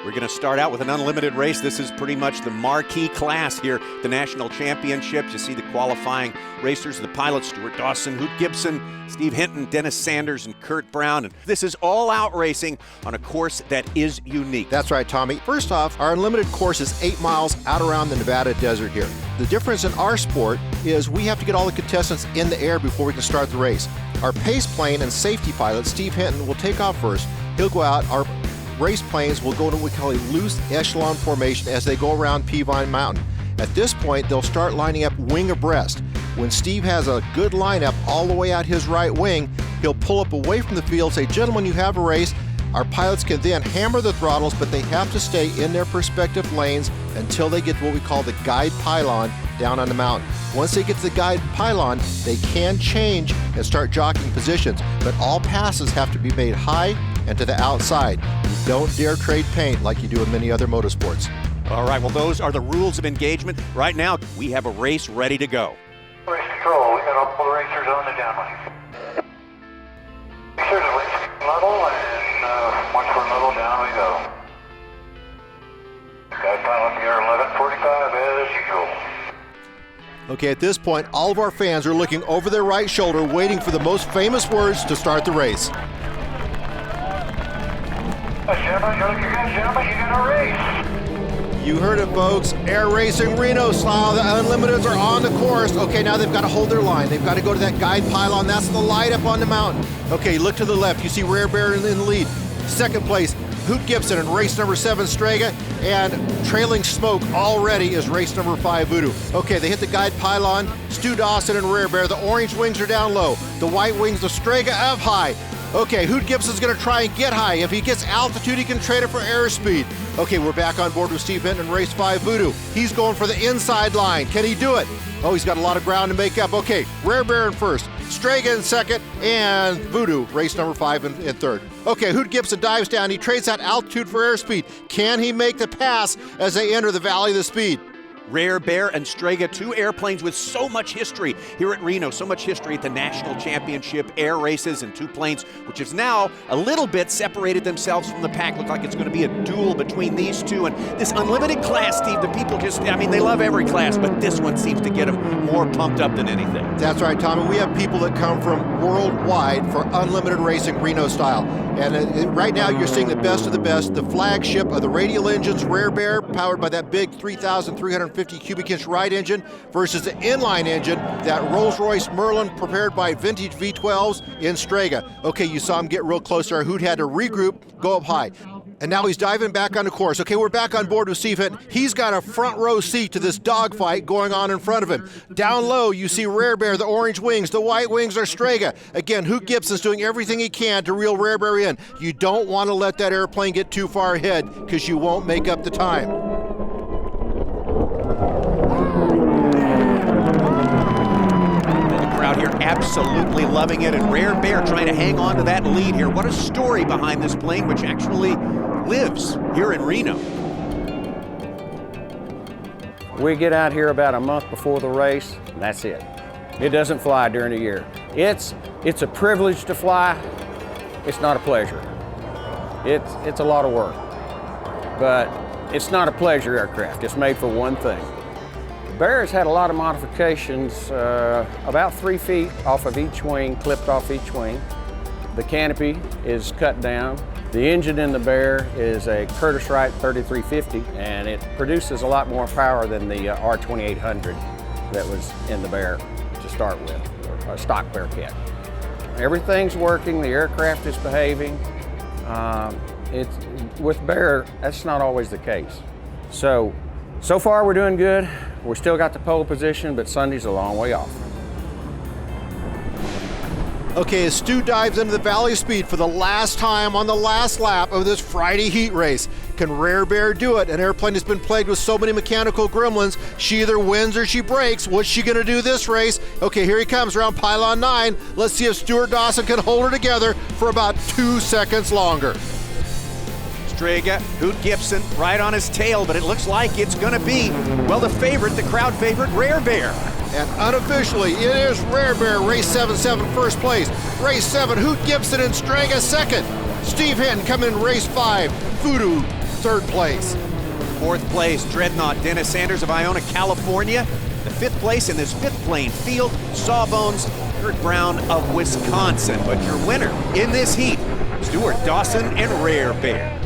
We're going to start out with an unlimited race. This is pretty much the marquee class here, the national championships. You see the qualifying racers, the pilots, Stewart, Dawson, Hoot Gibson, Steve Hinton, Dennis Sanders, and Kurt Brown. And this is all-out racing on a course that is unique. That's right, Tommy. First off, our unlimited course is 8 miles out around the Nevada desert here. The difference in our sport is we have to get all the contestants in the air before we can start the race. Our pace plane and safety pilot, Steve Hinton, will take off first. He'll go out. Our race planes will go into what we call a loose echelon formation as they go around Peavine Mountain. At this point, they'll start lining up wing abreast. When Steve has a good lineup all the way out his right wing, he'll pull up away from the field, say, "Gentlemen, you have a race." Our pilots can then hammer the throttles, but they have to stay in their respective lanes until they get to what we call the guide pylon down on the mountain. Once they get to the guide pylon, they can change and start jockeying positions, but all passes have to be made high and to the outside. You don't dare trade paint like you do in many other motorsports. All right, well, those are the rules of engagement. Right now, we have a race ready to go. Race control, we got all the racers on the downwind. Here's the race level, and once we're level, down we go. Guide pilot here, 11:45 as usual. Okay, at this point, all of our fans are looking over their right shoulder, waiting for the most famous words to start the race. Gentlemen, you got a race. You heard it, folks. Air racing Reno style. The Unlimiteds are on the course. Okay, now they've got to hold their line. They've got to go to that guide pylon. That's the light up on the mountain. Okay, look to the left. You see Rare Bear in the lead. Second place, Hoot Gibson in race number 7, Strega, and trailing smoke already is race number 5, Voodoo. Okay, they hit the guide pylon. Stu Dawson and Rare Bear. The orange wings are down low. The white wings of Strega up high. Okay, Hoot Gibson's going to try and get high. If he gets altitude, he can trade it for airspeed. Okay, we're back on board with Steve Hinton in race 5, Voodoo. He's going for the inside line. Can he do it? Oh, he's got a lot of ground to make up. Okay, Rare Bear in first, Strega in second, and Voodoo, race number 5 in third. Okay, Hoot Gibson dives down. He trades that altitude for airspeed. Can he make the pass as they enter the Valley of the Speed? Rare Bear and Strega, 2 airplanes with so much history here at Reno, so much history at the National Championship air races, and 2 planes, which has now a little bit separated themselves from the pack. Look like it's going to be a duel between these 2. And this unlimited class, Steve, the people just, I mean, they love every class, but this one seems to get them more pumped up than anything. That's right, Tommy. We have people that come from worldwide for unlimited racing Reno style. And right now you're seeing the best of the best, the flagship of the radial engines, Rare Bear, powered by that big 3,350 cubic inch ride engine versus the inline engine, that Rolls-Royce Merlin prepared by vintage V12s in Strega. Okay, you saw him get real close there. Hoot had to regroup, go up high. And now he's diving back on the course. Okay, we're back on board with Steve Hinton. He's got a front row seat to this dogfight going on in front of him. Down low, you see Rare Bear, the orange wings. The white wings are Strega. Again, Hoot Gibson's doing everything he can to reel Rare Bear in. You don't want to let that airplane get too far ahead because you won't make up the time. Crowd here absolutely loving it, and Rare Bear trying to hang on to that lead here. What a story behind this plane, which actually lives here in Reno. We get out here about a month before the race, and that's it. It doesn't fly during the year. It's a privilege to fly. It's not a pleasure. It's a lot of work, but it's not a pleasure aircraft. It's made for one thing. Bear has had a lot of modifications, about 3 feet off of each wing, clipped off each wing. The canopy is cut down. The engine in the Bear is a Curtiss-Wright 3350, and it produces a lot more power than the R2800 that was in the Bear to start with, or a stock Bearcat. Everything's working, the aircraft is behaving. With Bear, that's not always the case. So far we're doing good. We still got the pole position, but Sunday's a long way off. Okay, as Stu dives into the Valley of Speed for the last time on the last lap of this Friday heat race, can Rare Bear do it? An airplane has been plagued with so many mechanical gremlins. She either wins or she breaks. What's she gonna do this race? Okay, here he comes around pylon 9. Let's see if Stewart Dawson can hold her together for about 2 seconds longer. Strega, Hoot Gibson right on his tail, but it looks like it's going to be, well, the favorite, the crowd favorite, Rare Bear. And unofficially, it is Rare Bear, race 7 first place. Race 7, Hoot Gibson and Strega second. Steve Hinton coming in race 5. Voodoo third place. Fourth place, Dreadnought Dennis Sanders of Iona, California. The fifth place in this fifth plane field, Sawbones Kurt Brown of Wisconsin. But your winner in this heat, Stewart, Dawson, and Rare Bear.